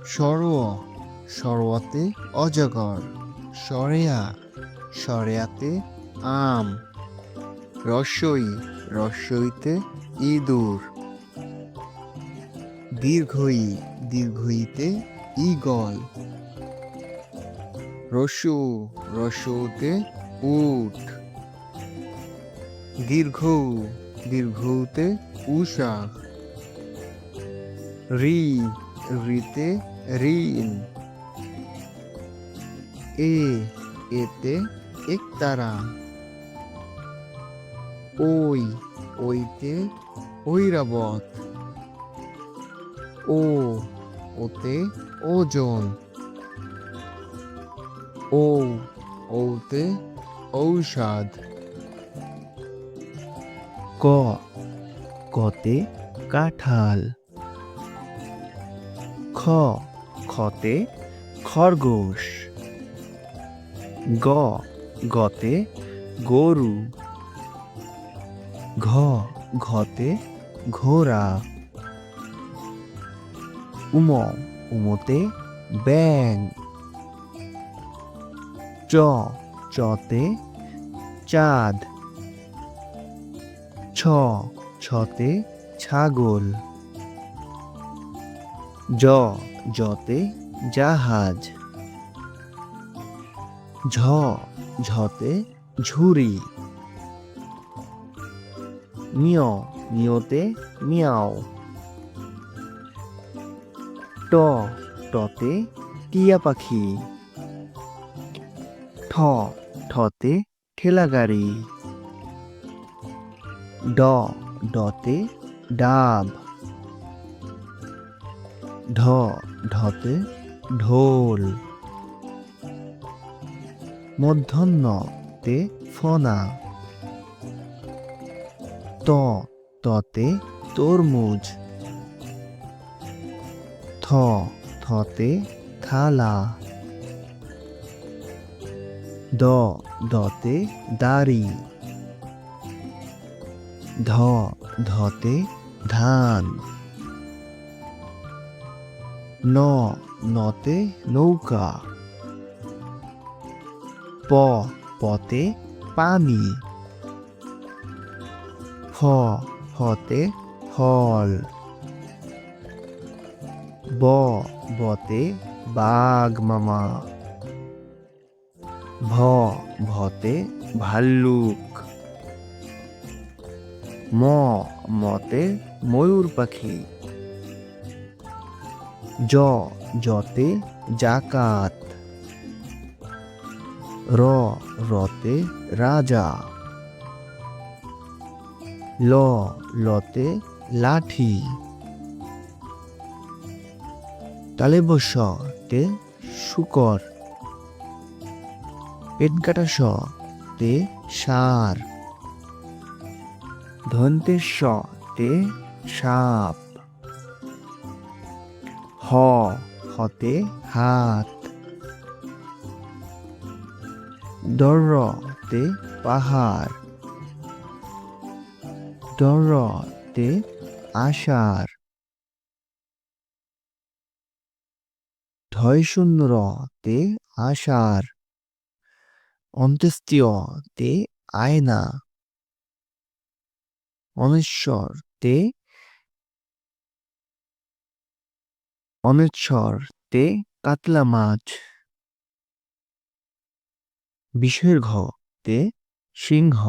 সরো সরোয়াতে অজগর, সরেয়া সরেয়াতে আম, রসই রসইতে ইঁদুর, দীর্ঘই দীর্ঘইতে ঈগল, রসু রসুতে উট, দীর্ঘ দীর্ঘতে উষা, রি রিতে ঋণ, এতে একতারা, ওই ওইতে ঐরাবত, ওতে ওজন, ওতে ঔষধ, কতে কাঁঠাল, খতে খরগোশ, গতে গরু, ঘতে ঘোড়া, উমতে ব্যাঙ, চতে চাঁদ, ছতে ছাগল, জতে জাহাজ, ঝতে ঝুড়ি, নিয়তে মিয়াও, টতে টিয়া পাখি, ঠতে ঠেলা গাড়ি, ডতে ডাব, ঢতে ঢোল, মূর্ধন্যতে ফনা, ততে তরমুজ, থতে থালা, দতে দাড়ি, ধতে ধান, নতে নৌকা, পতে পানি, ফতে ফল, বতে বাঘ মামা, ভতে ভাল্লুক, মতে ময়ূর পাখি, জতে জাকাত, রতে রাজা, লতে লাঠি, তালেবশতে শুকর, পেটকাটা তে ষাঁড়, ধন্তেশতে সাপ, হতে হাত, দরতে পাহাড়, দরতে আষাঢ়, ঢয়শূন্যতে আষাঢ়, অন্ত্যেষ্টিয়তে আয়না, অনেশ্বরতে কাতলা মাছ, বিষয়ের ঘতে সিংহ।